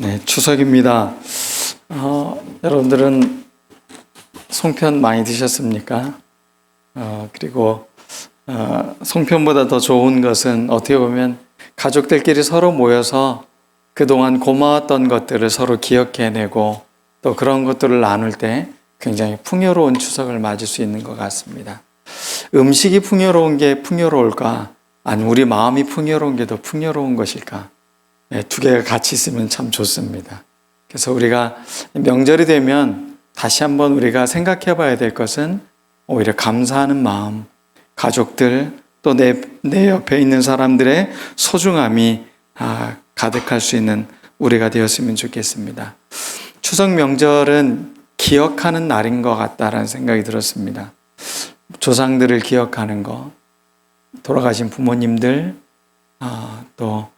네, 추석입니다. 여러분들은 송편 많이 드셨습니까? 그리고 송편보다 더 좋은 것은 어떻게 보면 가족들끼리 서로 모여서 그동안 고마웠던 것들을 서로 기억해내고 또 그런 것들을 나눌 때 굉장히 풍요로운 추석을 맞을 수 있는 것 같습니다. 음식이 풍요로운 게 풍요로울까? 아니면 우리 마음이 풍요로운 게 더 풍요로운 것일까? 네, 두 개가 같이 있으면 참 좋습니다. 그래서 우리가 명절이 되면 다시 한번 우리가 생각해 봐야 될 것은 오히려 감사하는 마음, 가족들, 또 내 옆에 있는 사람들의 소중함이 가득할 수 있는 우리가 되었으면 좋겠습니다. 추석 명절은 기억하는 날인 것 같다라는 생각이 들었습니다. 조상들을 기억하는 것, 돌아가신 부모님들, 또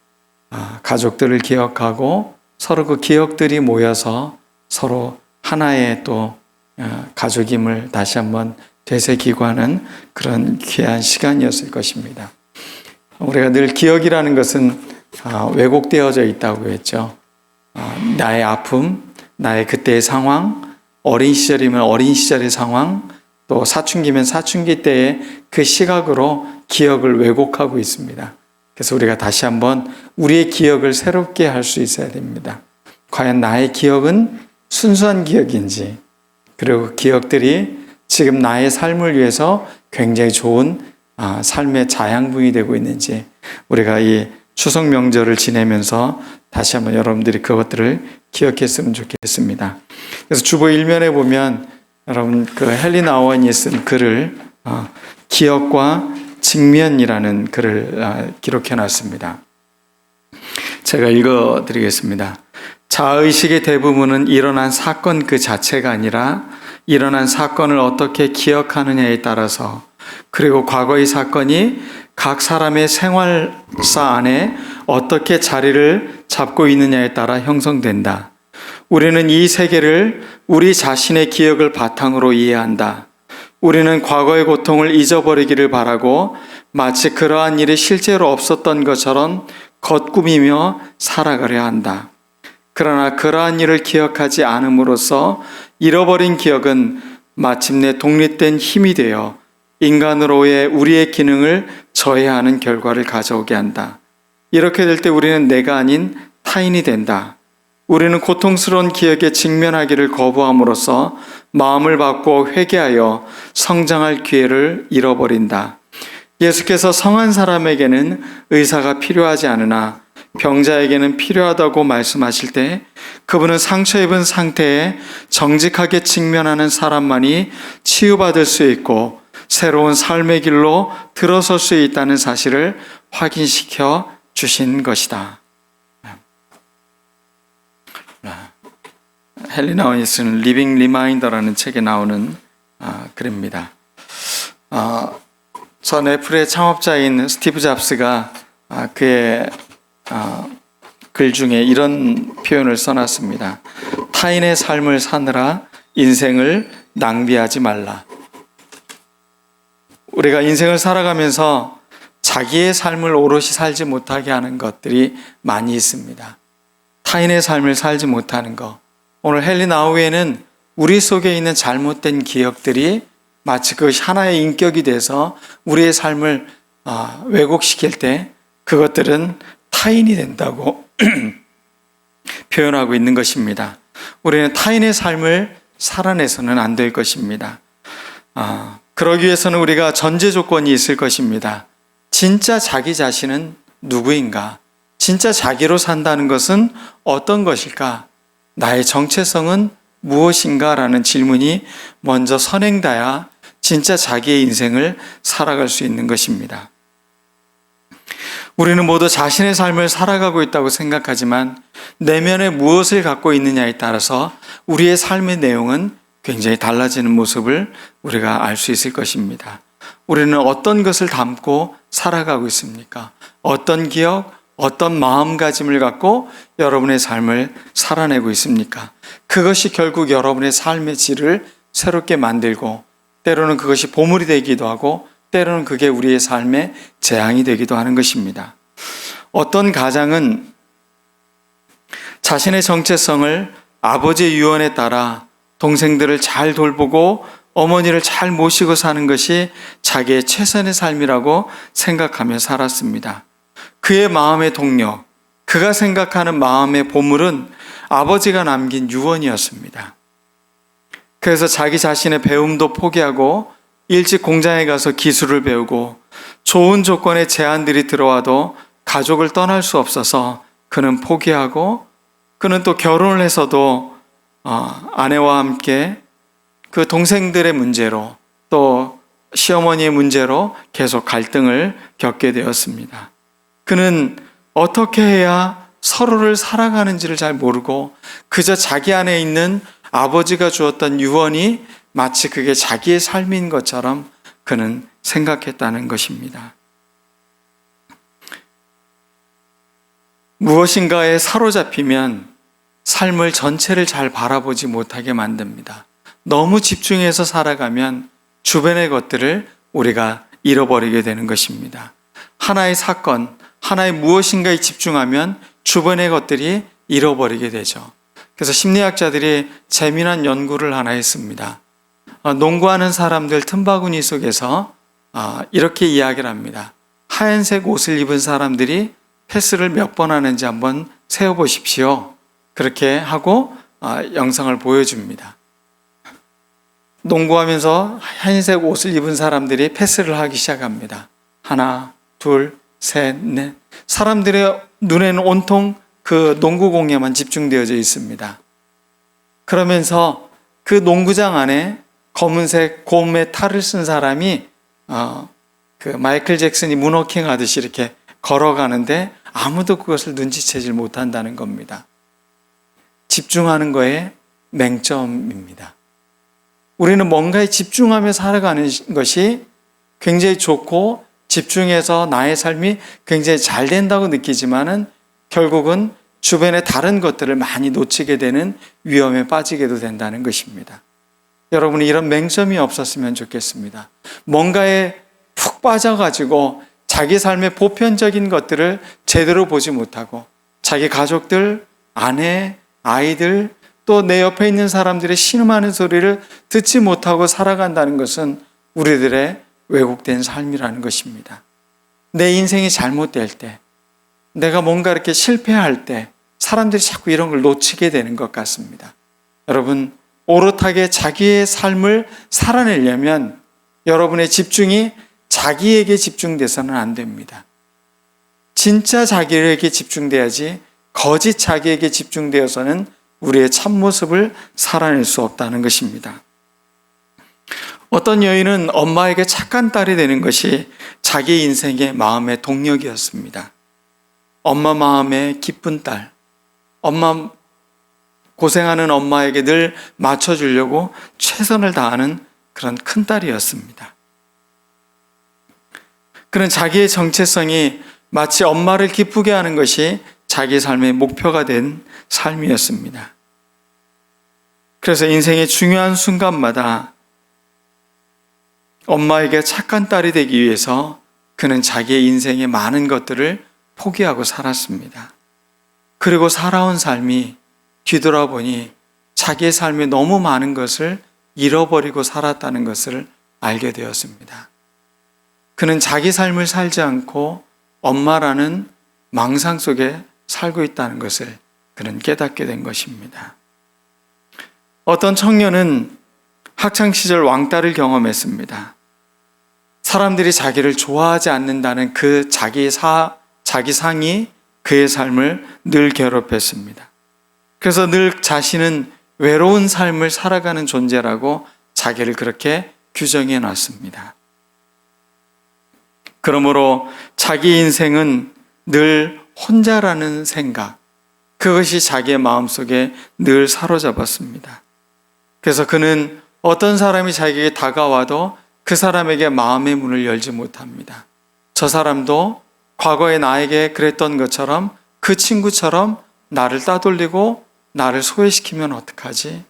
가족들을 기억하고 서로 그 기억들이 모여서 서로 하나의 또 가족임을 다시 한번 되새기고 하는 그런 귀한 시간이었을 것입니다. 우리가 늘 기억이라는 것은 왜곡되어져 있다고 했죠. 나의 아픔, 나의 그때의 상황, 어린 시절이면 어린 시절의 상황, 또 사춘기면 사춘기 때의 그 시각으로 기억을 왜곡하고 있습니다. 그래서 우리가 다시 한번 우리의 기억을 새롭게 할 수 있어야 됩니다. 과연 나의 기억은 순수한 기억인지, 그리고 기억들이 지금 나의 삶을 위해서 굉장히 좋은 삶의 자양분이 되고 있는지, 우리가 이 추석 명절을 지내면서 다시 한번 여러분들이 그것들을 기억했으면 좋겠습니다. 그래서 주보 1면에 보면 여러분 그 헨리 나우원이 쓴 글을 기억과 직면이라는 글을 기록해 놨습니다. 제가 읽어 드리겠습니다. 자아의식의 대부분은 일어난 사건 그 자체가 아니라 일어난 사건을 어떻게 기억하느냐에 따라서, 그리고 과거의 사건이 각 사람의 생활사 안에 어떻게 자리를 잡고 있느냐에 따라 형성된다. 우리는 이 세계를 우리 자신의 기억을 바탕으로 이해한다. 우리는 과거의 고통을 잊어버리기를 바라고 마치 그러한 일이 실제로 없었던 것처럼 겉꾸미며 살아가려 한다. 그러나 그러한 일을 기억하지 않음으로써 잃어버린 기억은 마침내 독립된 힘이 되어 인간으로의 우리의 기능을 저해하는 결과를 가져오게 한다. 이렇게 될 때 우리는 내가 아닌 타인이 된다. 우리는 고통스러운 기억에 직면하기를 거부함으로써 마음을 바꾸어 회개하여 성장할 기회를 잃어버린다. 예수께서 성한 사람에게는 의사가 필요하지 않으나 병자에게는 필요하다고 말씀하실 때 그분은 상처 입은 상태에 정직하게 직면하는 사람만이 치유받을 수 있고 새로운 삶의 길로 들어설 수 있다는 사실을 확인시켜 주신 것이다. 헨리 나우원이 쓴 리빙 리마인더라는 책에 나오는 글입니다. 전 애플의 창업자인 스티브 잡스가 그의 글 중에 이런 표현을 써놨습니다. 타인의 삶을 사느라 인생을 낭비하지 말라. 우리가 인생을 살아가면서 자기의 삶을 오롯이 살지 못하게 하는 것들이 많이 있습니다. 타인의 삶을 살지 못하는 것. 오늘 헨리 나우에는 우리 속에 있는 잘못된 기억들이 마치 그것이 하나의 인격이 돼서 우리의 삶을 왜곡시킬 때 그것들은 타인이 된다고 표현하고 있는 것입니다. 우리는 타인의 삶을 살아내서는 안 될 것입니다. 그러기 위해서는 우리가 전제 조건이 있을 것입니다. 진짜 자기 자신은 누구인가? 진짜 자기로 산다는 것은 어떤 것일까? 나의 정체성은 무엇인가? 라는 질문이 먼저 선행돼야 진짜 자기의 인생을 살아갈 수 있는 것입니다. 우리는 모두 자신의 삶을 살아가고 있다고 생각하지만 내면에 무엇을 갖고 있느냐에 따라서 우리의 삶의 내용은 굉장히 달라지는 모습을 우리가 알 수 있을 것입니다. 우리는 어떤 것을 담고 살아가고 있습니까? 어떤 기억, 어떤 마음가짐을 갖고 여러분의 삶을 살아내고 있습니까? 그것이 결국 여러분의 삶의 질을 새롭게 만들고 때로는 그것이 보물이 되기도 하고 때로는 그게 우리의 삶의 재앙이 되기도 하는 것입니다. 어떤 가장은 자신의 정체성을 아버지의 유언에 따라 동생들을 잘 돌보고 어머니를 잘 모시고 사는 것이 자기의 최선의 삶이라고 생각하며 살았습니다. 그의 마음의 동력, 그가 생각하는 마음의 보물은 아버지가 남긴 유언이었습니다. 그래서 자기 자신의 배움도 포기하고 일찍 공장에 가서 기술을 배우고 좋은 조건의 제안들이 들어와도 가족을 떠날 수 없어서 그는 포기하고 그는 또 결혼을 해서도 아내와 함께 그 동생들의 문제로 또 시어머니의 문제로 계속 갈등을 겪게 되었습니다. 그는 어떻게 해야 서로를 사랑하는지를 잘 모르고 그저 자기 안에 있는 아버지가 주었던 유언이 마치 그게 자기의 삶인 것처럼 그는 생각했다는 것입니다. 무엇인가에 사로잡히면 삶을 전체를 잘 바라보지 못하게 만듭니다. 너무 집중해서 살아가면 주변의 것들을 우리가 잃어버리게 되는 것입니다. 하나의 사건, 하나의 무엇인가에 집중하면 주변의 것들이 잃어버리게 되죠. 그래서 심리학자들이 재미난 연구를 하나 했습니다. 농구하는 사람들 틈바구니 속에서 이렇게 이야기를 합니다. 하얀색 옷을 입은 사람들이 패스를 몇 번 하는지 한번 세어보십시오. 그렇게 하고 영상을 보여줍니다. 농구하면서 하얀색 옷을 입은 사람들이 패스를 하기 시작합니다. 하나, 둘, 셋, 넷. 사람들의 눈에는 온통 그 농구공에만 집중되어져 있습니다. 그러면서 그 농구장 안에 검은색 곰의 탈을 쓴 사람이 그 마이클 잭슨이 문워킹 하듯이 이렇게 걸어가는데 아무도 그것을 눈치채질 못한다는 겁니다. 집중하는 거에 맹점입니다. 우리는 뭔가에 집중하며 살아가는 것이 굉장히 좋고 집중해서 나의 삶이 굉장히 잘 된다고 느끼지만은 결국은 주변의 다른 것들을 많이 놓치게 되는 위험에 빠지게도 된다는 것입니다. 여러분이 이런 맹점이 없었으면 좋겠습니다. 뭔가에 푹 빠져가지고 자기 삶의 보편적인 것들을 제대로 보지 못하고 자기 가족들, 아내, 아이들, 또 내 옆에 있는 사람들의 신음하는 소리를 듣지 못하고 살아간다는 것은 우리들의 왜곡된 삶이라는 것입니다. 내 인생이 잘못될 때, 내가 뭔가 이렇게 실패할 때 사람들이 자꾸 이런 걸 놓치게 되는 것 같습니다. 여러분, 오롯하게 자기의 삶을 살아내려면 여러분의 집중이 자기에게 집중돼서는 안 됩니다. 진짜 자기에게 집중돼야지 거짓 자기에게 집중되어서는 우리의 참모습을 살아낼 수 없다는 것입니다. 어떤 여인은 엄마에게 착한 딸이 되는 것이 자기 인생의 마음의 동력이었습니다. 엄마 마음에 기쁜 딸, 엄마 고생하는 엄마에게 늘 맞춰주려고 최선을 다하는 그런 큰 딸이었습니다. 그는 자기의 정체성이 마치 엄마를 기쁘게 하는 것이 자기 삶의 목표가 된 삶이었습니다. 그래서 인생의 중요한 순간마다 엄마에게 착한 딸이 되기 위해서 그는 자기의 인생의 많은 것들을 포기하고 살았습니다. 그리고 살아온 삶이 뒤돌아보니 자기의 삶에 너무 많은 것을 잃어버리고 살았다는 것을 알게 되었습니다. 그는 자기 삶을 살지 않고 엄마라는 망상 속에 살고 있다는 것을 그는 깨닫게 된 것입니다. 어떤 청년은 학창시절 왕따를 경험했습니다. 사람들이 자기를 좋아하지 않는다는 그 자기 상이 그의 삶을 늘 괴롭혔습니다. 그래서 늘 자신은 외로운 삶을 살아가는 존재라고 자기를 그렇게 규정해 놨습니다. 그러므로 자기 인생은 늘 혼자라는 생각, 그것이 자기의 마음속에 늘 사로잡았습니다. 그래서 그는 어떤 사람이 자기에게 다가와도 그 사람에게 마음의 문을 열지 못합니다. 저 사람도 과거에 나에게 그랬던 것처럼 그 친구처럼 나를 따돌리고 나를 소외시키면 어떡하지?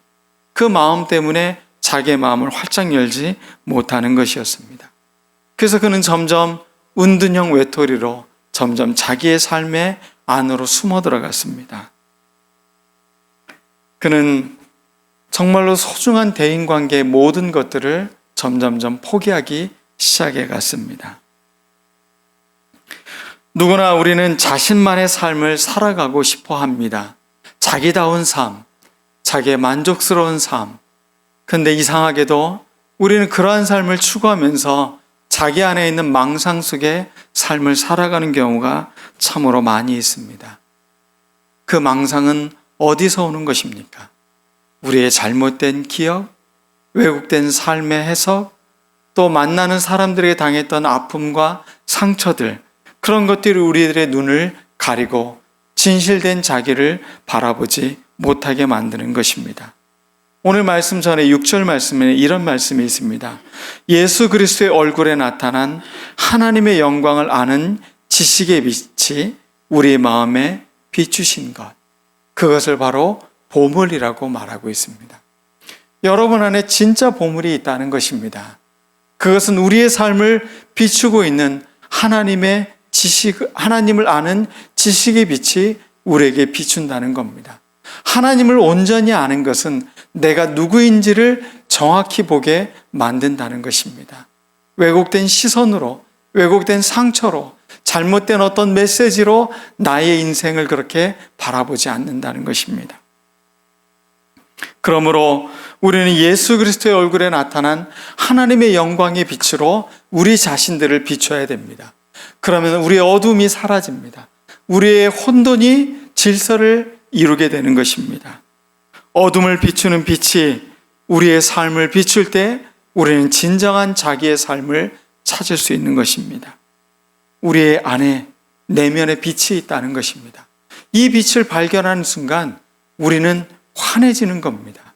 그 마음 때문에 자기의 마음을 활짝 열지 못하는 것이었습니다. 그래서 그는 점점 운둔형 외톨이로 점점 자기의 삶의 안으로 숨어 들어갔습니다. 그는 정말로 소중한 대인관계의 모든 것들을 점점점 포기하기 시작해 갔습니다. 누구나 우리는 자신만의 삶을 살아가고 싶어 합니다. 자기다운 삶, 자기의 만족스러운 삶. 근데 이상하게도 우리는 그러한 삶을 추구하면서 자기 안에 있는 망상 속의 삶을 살아가는 경우가 참으로 많이 있습니다. 그 망상은 어디서 오는 것입니까? 우리의 잘못된 기억, 왜곡된 삶의 해석, 또 만나는 사람들에게 당했던 아픔과 상처들, 그런 것들이 우리들의 눈을 가리고 진실된 자기를 바라보지 못하게 만드는 것입니다. 오늘 말씀 전에 6절 말씀에 이런 말씀이 있습니다. 예수 그리스도의 얼굴에 나타난 하나님의 영광을 아는 지식의 빛이 우리의 마음에 비추신 것, 그것을 바로 보물이라고 말하고 있습니다. 여러분 안에 진짜 보물이 있다는 것입니다. 그것은 우리의 삶을 비추고 있는 하나님의 지식, 하나님을 아는 지식의 빛이 우리에게 비춘다는 겁니다. 하나님을 온전히 아는 것은 내가 누구인지를 정확히 보게 만든다는 것입니다. 왜곡된 시선으로, 왜곡된 상처로, 잘못된 어떤 메시지로 나의 인생을 그렇게 바라보지 않는다는 것입니다. 그러므로 우리는 예수 그리스도의 얼굴에 나타난 하나님의 영광의 빛으로 우리 자신들을 비춰야 됩니다. 그러면 우리의 어둠이 사라집니다. 우리의 혼돈이 질서를 이루게 되는 것입니다. 어둠을 비추는 빛이 우리의 삶을 비출 때 우리는 진정한 자기의 삶을 찾을 수 있는 것입니다. 우리의 안에 내면의 빛이 있다는 것입니다. 이 빛을 발견하는 순간 우리는 환해지는 겁니다.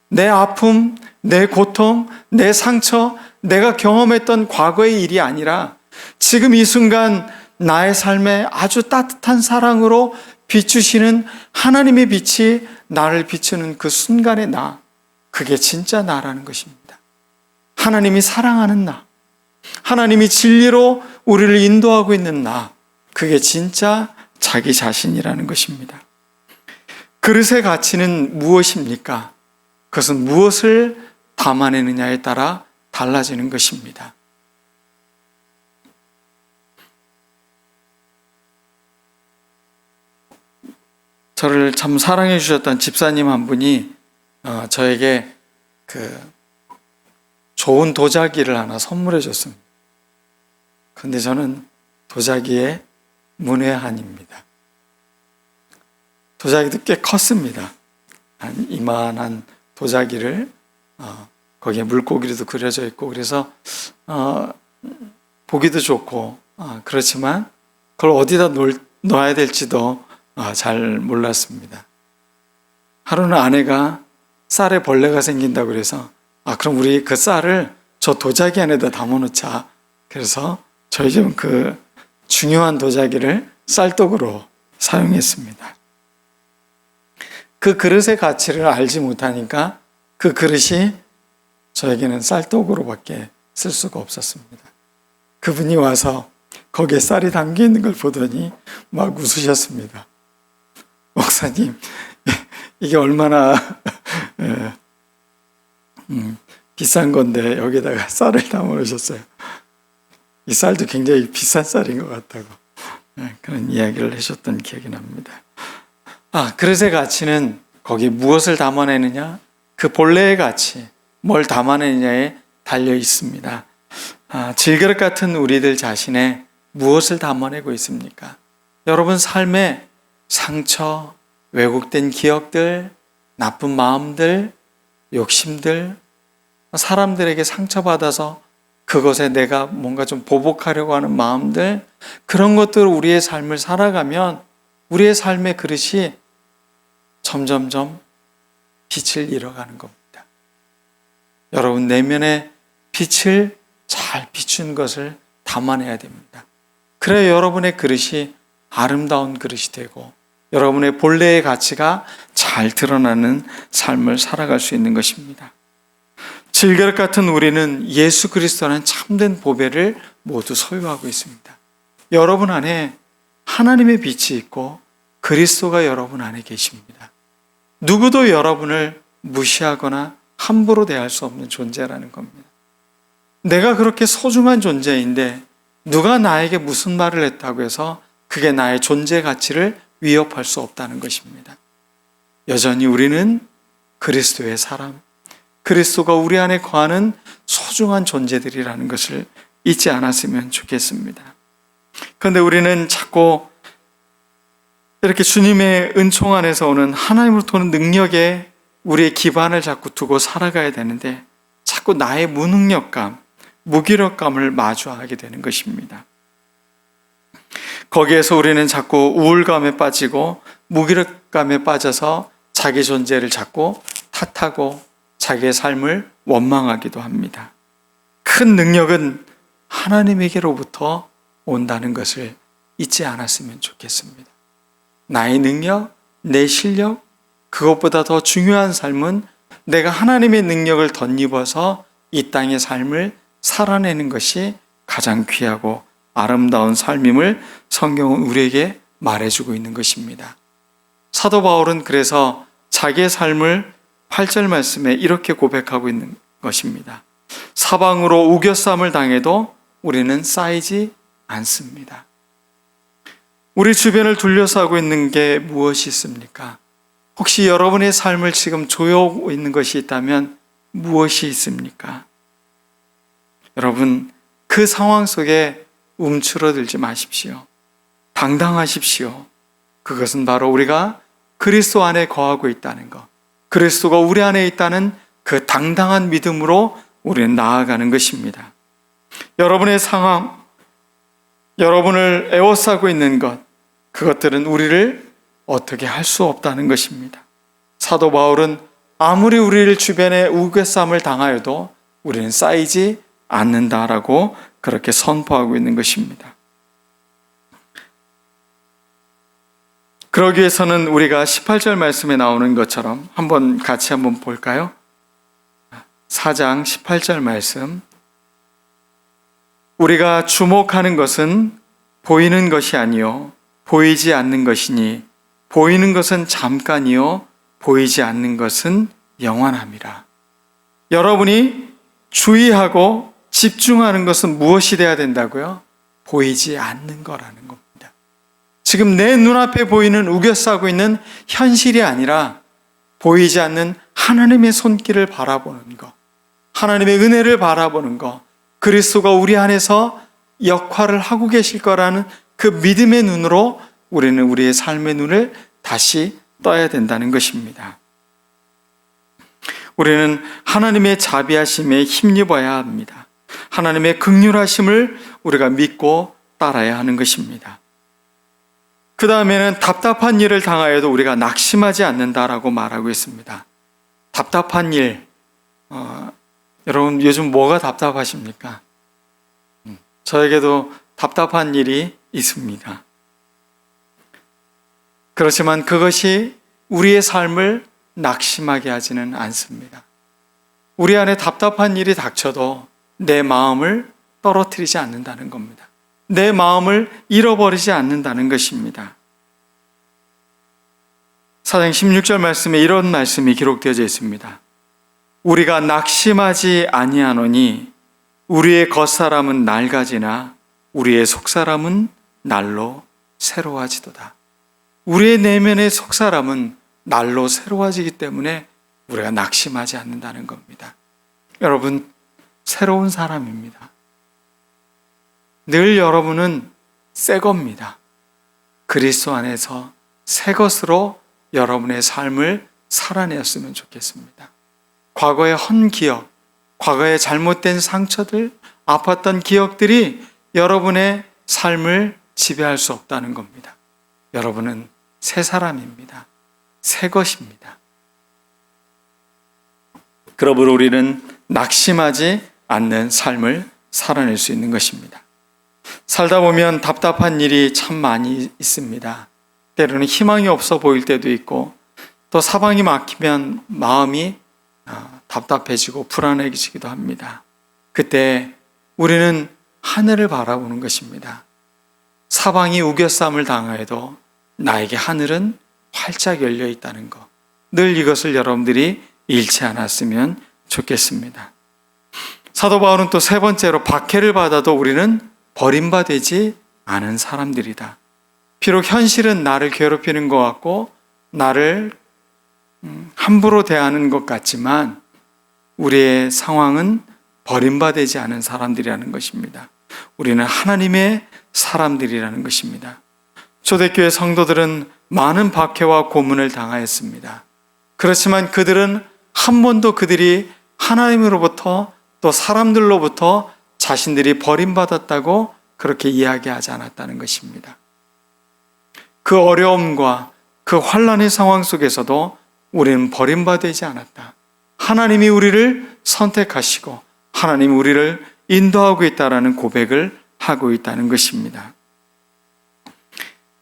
내 아픔, 내 고통, 내 상처, 내가 경험했던 과거의 일이 아니라 지금 이 순간 나의 삶에 아주 따뜻한 사랑으로 비추시는 하나님의 빛이 나를 비추는 그 순간의 나, 그게 진짜 나라는 것입니다. 하나님이 사랑하는 나, 하나님이 진리로 우리를 인도하고 있는 나, 그게 진짜 자기 자신이라는 것입니다. 그릇의 가치는 무엇입니까? 그것은 무엇을 담아내느냐에 따라 달라지는 것입니다. 저를 참 사랑해 주셨던 집사님 한 분이 저에게 좋은 도자기를 하나 선물해 줬습니다. 그런데 저는 도자기의 문외한입니다. 도자기도 꽤 컸습니다. 한 이만한 도자기를 거기에 물고기도 그려져 있고 그래서 보기도 좋고 그렇지만 그걸 어디다 놓아야 될지도 잘 몰랐습니다. 하루는 아내가 쌀에 벌레가 생긴다고 그래서 그럼 우리 그 쌀을 저 도자기 안에다 담아놓자. 그래서 저희 집은 그 중요한 도자기를 쌀독으로 사용했습니다. 그 그릇의 가치를 알지 못하니까 그 그릇이 저에게는 쌀독으로밖에 쓸 수가 없었습니다. 그분이 와서 거기에 쌀이 담겨 있는 걸 보더니 막 웃으셨습니다. 목사님, 이게 얼마나 비싼 건데 여기다가 쌀을 담아놓으셨어요. 이 쌀도 굉장히 비싼 쌀인 것 같다고 그런 이야기를 해줬던 기억이 납니다. 그릇의 가치는 거기에 무엇을 담아내느냐, 그 본래의 가치, 뭘 담아내느냐에 달려 있습니다. 질그릇 같은 우리들 자신에 무엇을 담아내고 있습니까? 여러분 삶에 상처, 왜곡된 기억들, 나쁜 마음들, 욕심들, 사람들에게 상처받아서 그것에 내가 뭔가 좀 보복하려고 하는 마음들, 그런 것들을 우리의 삶을 살아가면 우리의 삶의 그릇이 점점점 빛을 잃어가는 겁니다. 여러분 내면의 빛을 잘 비춘 것을 담아내야 됩니다. 그래야 여러분의 그릇이 아름다운 그릇이 되고 여러분의 본래의 가치가 잘 드러나는 삶을 살아갈 수 있는 것입니다. 질그릇 같은 우리는 예수 그리스도라는 참된 보배를 모두 소유하고 있습니다. 여러분 안에 하나님의 빛이 있고 그리스도가 여러분 안에 계십니다. 누구도 여러분을 무시하거나 함부로 대할 수 없는 존재라는 겁니다. 내가 그렇게 소중한 존재인데 누가 나에게 무슨 말을 했다고 해서 그게 나의 존재 가치를 위협할 수 없다는 것입니다. 여전히 우리는 그리스도의 사람, 그리스도가 우리 안에 거하는 소중한 존재들이라는 것을 잊지 않았으면 좋겠습니다. 그런데 우리는 자꾸 이렇게 주님의 은총 안에서 오는 하나님으로부터 오는 능력에 우리의 기반을 자꾸 두고 살아가야 되는데 자꾸 나의 무능력감, 무기력감을 마주하게 되는 것입니다. 거기에서 우리는 자꾸 우울감에 빠지고 무기력감에 빠져서 자기 존재를 자꾸 탓하고 자기의 삶을 원망하기도 합니다. 큰 능력은 하나님에게로부터 온다는 것을 잊지 않았으면 좋겠습니다. 나의 능력, 내 실력, 그것보다 더 중요한 삶은 내가 하나님의 능력을 덧입어서 이 땅의 삶을 살아내는 것이 가장 귀하고 아름다운 삶임을 성경은 우리에게 말해주고 있는 것입니다. 사도 바울은 그래서 자기의 삶을 8절 말씀에 이렇게 고백하고 있는 것입니다. 사방으로 우겨쌈을 당해도 우리는 쌓이지 않습니다. 우리 주변을 둘러싸고 있는 게 무엇이 있습니까? 혹시 여러분의 삶을 지금 조여오고 있는 것이 있다면 무엇이 있습니까? 여러분, 그 상황 속에 움츠러들지 마십시오. 당당하십시오. 그것은 바로 우리가 그리스도 안에 거하고 있다는 것, 그리스도가 우리 안에 있다는 그 당당한 믿음으로 우리는 나아가는 것입니다. 여러분의 상황, 여러분을 에워싸고 있는 것, 그것들은 우리를 어떻게 할 수 없다는 것입니다. 사도 바울은 아무리 우리를 주변에 우겨쌈을 당하여도 우리는 쌓이지 않는다라고 그렇게 선포하고 있는 것입니다. 그러기 위해서는 우리가 18절 말씀에 나오는 것처럼 같이 한번 볼까요? 4장 18절 말씀. 우리가 주목하는 것은 보이는 것이 아니요 보이지 않는 것이니 보이는 것은 잠깐이요 보이지 않는 것은 영원함이라. 여러분이 주의하고 집중하는 것은 무엇이 돼야 된다고요? 보이지 않는 거라는 겁니다. 지금 내 눈앞에 보이는 우겨싸고 있는 현실이 아니라 보이지 않는 하나님의 손길을 바라보는 것, 하나님의 은혜를 바라보는 것, 그리스도가 우리 안에서 역할을 하고 계실 거라는 그 믿음의 눈으로 우리는 우리의 삶의 눈을 다시 떠야 된다는 것입니다. 우리는 하나님의 자비하심에 힘입어야 합니다. 하나님의 긍휼하심을 우리가 믿고 따라야 하는 것입니다. 그 다음에는 답답한 일을 당하여도 우리가 낙심하지 않는다라고 말하고 있습니다. 답답한 일, 여러분 요즘 뭐가 답답하십니까? 저에게도 답답한 일이 있습니다. 그렇지만 그것이 우리의 삶을 낙심하게 하지는 않습니다. 우리 안에 답답한 일이 닥쳐도 내 마음을 떨어뜨리지 않는다는 겁니다. 내 마음을 잃어버리지 않는다는 것입니다. 4장 16절 말씀에 이런 말씀이 기록되어져 있습니다. 우리가 낙심하지 아니하노니 우리의 겉사람은 낡아지나 우리의 속사람은 날로 새로워지도다. 우리의 내면의 속사람은 날로 새로워지기 때문에 우리가 낙심하지 않는다는 겁니다. 여러분, 새로운 사람입니다. 늘 여러분은 새 겁니다. 그리스도 안에서 새 것으로 여러분의 삶을 살아내었으면 좋겠습니다. 과거의 헛 기억, 과거의 잘못된 상처들, 아팠던 기억들이 여러분의 삶을 지배할 수 없다는 겁니다. 여러분은 새 사람입니다. 새 것입니다. 그러므로 우리는 낙심하지 않는 삶을 살아낼 수 있는 것입니다. 살다 보면 답답한 일이 참 많이 있습니다. 때로는 희망이 없어 보일 때도 있고 또 사방이 막히면 마음이 답답해지고 불안해지기도 합니다. 그때 우리는 하늘을 바라보는 것입니다. 사방이 우겨쌈을 당하여도 나에게 하늘은 활짝 열려 있다는 것, 늘 이것을 여러분들이 잃지 않았으면 좋겠습니다. 사도 바울은 또 세 번째로 박해를 받아도 우리는 버림받지 않은 사람들이다. 비록 현실은 나를 괴롭히는 것 같고 나를 함부로 대하는 것 같지만 우리의 상황은 버림받지 않은 사람들이라는 것입니다. 우리는 하나님의 사람들이라는 것입니다. 초대교회 성도들은 많은 박해와 고문을 당하였습니다. 그렇지만 그들은 한 번도 그들이 하나님으로부터 또 사람들로부터 자신들이 버림받았다고 그렇게 이야기하지 않았다는 것입니다. 그 어려움과 그 환난의 상황 속에서도 우리는 버림받지 않았다. 하나님이 우리를 선택하시고 하나님이 우리를 인도하고 있다는 고백을 하고 있다는 것입니다.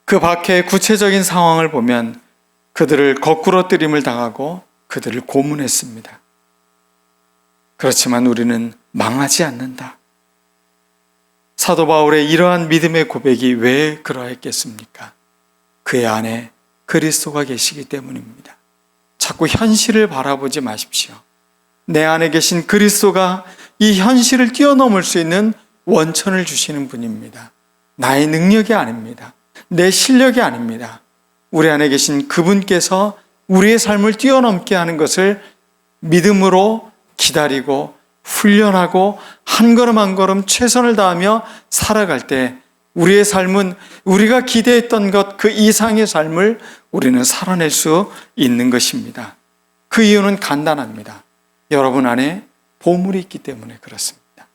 그 박해의 구체적인 상황을 보면 그들을 거꾸로 뜨림을 당하고 그들을 고문했습니다. 그렇지만 우리는 망하지 않는다. 사도 바울의 이러한 믿음의 고백이 왜 그러했겠습니까? 그의 안에 그리스도가 계시기 때문입니다. 자꾸 현실을 바라보지 마십시오. 내 안에 계신 그리스도가 이 현실을 뛰어넘을 수 있는 원천을 주시는 분입니다. 나의 능력이 아닙니다. 내 실력이 아닙니다. 우리 안에 계신 그분께서 우리의 삶을 뛰어넘게 하는 것을 믿음으로 기다리고 훈련하고 한 걸음 한 걸음 최선을 다하며 살아갈 때 우리의 삶은 우리가 기대했던 것 그 이상의 삶을 우리는 살아낼 수 있는 것입니다. 그 이유는 간단합니다. 여러분 안에 보물이 있기 때문에 그렇습니다.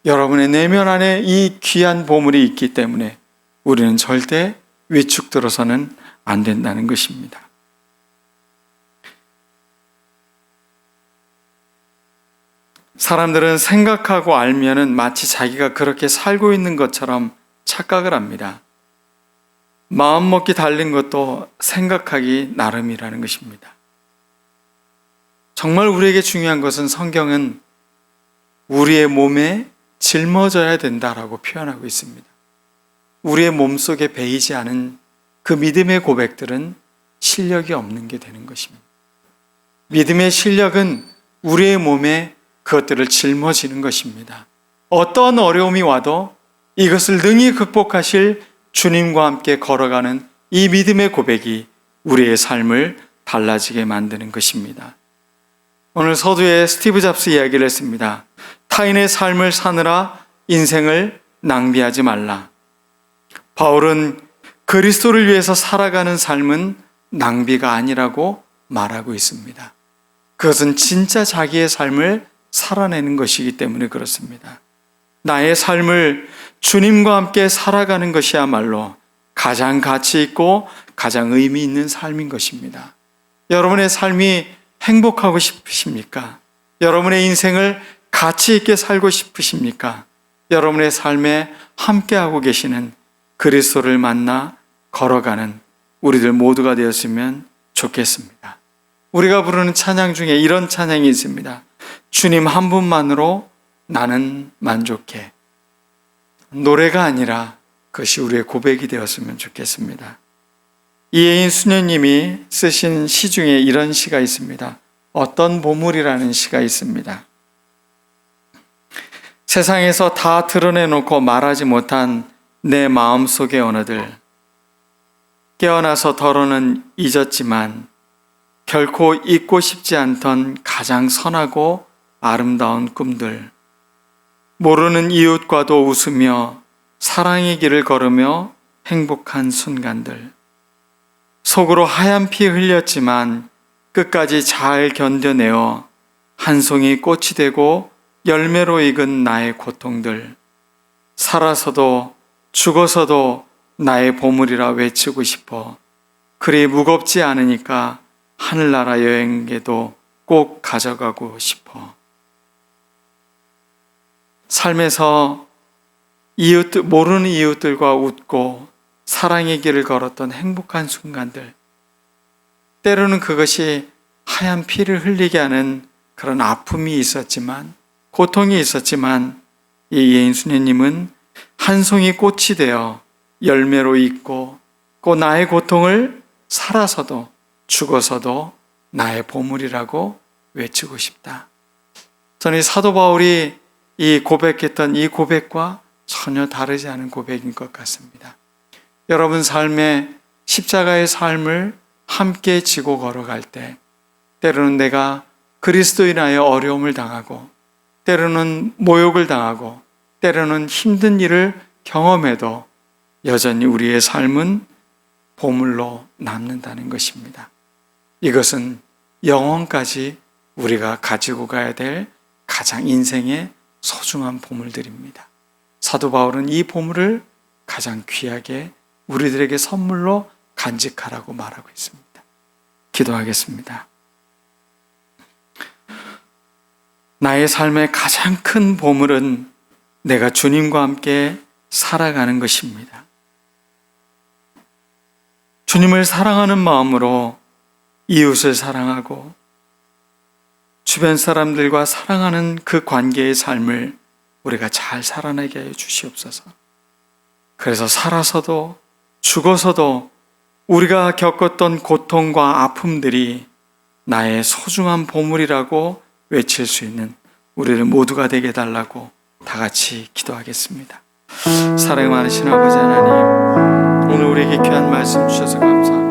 여러분의 내면 안에 이 귀한 보물이 있기 때문에 우리는 절대 위축들어서는 안 된다는 것입니다. 사람들은 생각하고 알면은 마치 자기가 그렇게 살고 있는 것처럼 착각을 합니다. 마음먹기 달린 것도 생각하기 나름이라는 것입니다. 정말 우리에게 중요한 것은 성경은 우리의 몸에 짊어져야 된다라고 표현하고 있습니다. 우리의 몸속에 배이지 않은 그 믿음의 고백들은 실력이 없는 게 되는 것입니다. 믿음의 실력은 우리의 몸에 그것들을 짊어지는 것입니다. 어떤 어려움이 와도 이것을 능히 극복하실 주님과 함께 걸어가는 이 믿음의 고백이 우리의 삶을 달라지게 만드는 것입니다. 오늘 서두에 스티브 잡스 이야기를 했습니다. 타인의 삶을 사느라 인생을 낭비하지 말라. 바울은 그리스도를 위해서 살아가는 삶은 낭비가 아니라고 말하고 있습니다. 그것은 진짜 자기의 삶을 살아내는 것이기 때문에 그렇습니다. 나의 삶을 주님과 함께 살아가는 것이야말로 가장 가치 있고 가장 의미 있는 삶인 것입니다. 여러분의 삶이 행복하고 싶으십니까? 여러분의 인생을 가치 있게 살고 싶으십니까? 여러분의 삶에 함께하고 계시는 그리스도를 만나 걸어가는 우리들 모두가 되었으면 좋겠습니다. 우리가 부르는 찬양 중에 이런 찬양이 있습니다. 주님 한 분만으로 나는 만족해. 노래가 아니라 그것이 우리의 고백이 되었으면 좋겠습니다. 이혜인 수녀님이 쓰신 시 중에 이런 시가 있습니다. 어떤 보물이라는 시가 있습니다. 세상에서 다 드러내놓고 말하지 못한 내 마음속의 언어들, 깨어나서 더러는 잊었지만 결코 잊고 싶지 않던 가장 선하고 아름다운 꿈들, 모르는 이웃과도 웃으며 사랑의 길을 걸으며 행복한 순간들, 속으로 하얀 피 흘렸지만 끝까지 잘 견뎌내어 한 송이 꽃이 되고 열매로 익은 나의 고통들, 살아서도 죽어서도 나의 보물이라 외치고 싶어. 그리 무겁지 않으니까 하늘나라 여행에도 꼭 가져가고 싶어. 삶에서 모르는 이웃들과 웃고 사랑의 길을 걸었던 행복한 순간들, 때로는 그것이 하얀 피를 흘리게 하는 그런 아픔이 있었지만, 고통이 있었지만, 이 예인수녀님은 한 송이 꽃이 되어 열매로 익고 그 나의 고통을 살아서도 죽어서도 나의 보물이라고 외치고 싶다. 저는 이 사도 바울이 이 고백했던 이 고백과 전혀 다르지 않은 고백인 것 같습니다. 여러분 삶에 십자가의 삶을 함께 지고 걸어갈 때 때로는 내가 그리스도인하여 어려움을 당하고 때로는 모욕을 당하고 때로는 힘든 일을 경험해도 여전히 우리의 삶은 보물로 남는다는 것입니다. 이것은 영원까지 우리가 가지고 가야 될 가장 인생의 소중한 보물들입니다. 사도 바울은 이 보물을 가장 귀하게 우리들에게 선물로 간직하라고 말하고 있습니다. 기도하겠습니다. 나의 삶의 가장 큰 보물은 내가 주님과 함께 살아가는 것입니다. 주님을 사랑하는 마음으로 이웃을 사랑하고 주변 사람들과 사랑하는 그 관계의 삶을 우리가 잘 살아내게 해 주시옵소서. 그래서 살아서도 죽어서도 우리가 겪었던 고통과 아픔들이 나의 소중한 보물이라고 외칠 수 있는 우리를 모두가 되게 해달라고 다 같이 기도하겠습니다. 사랑 많으신 아버지 하나님, 오늘 우리에게 귀한 말씀 주셔서 감사합니다.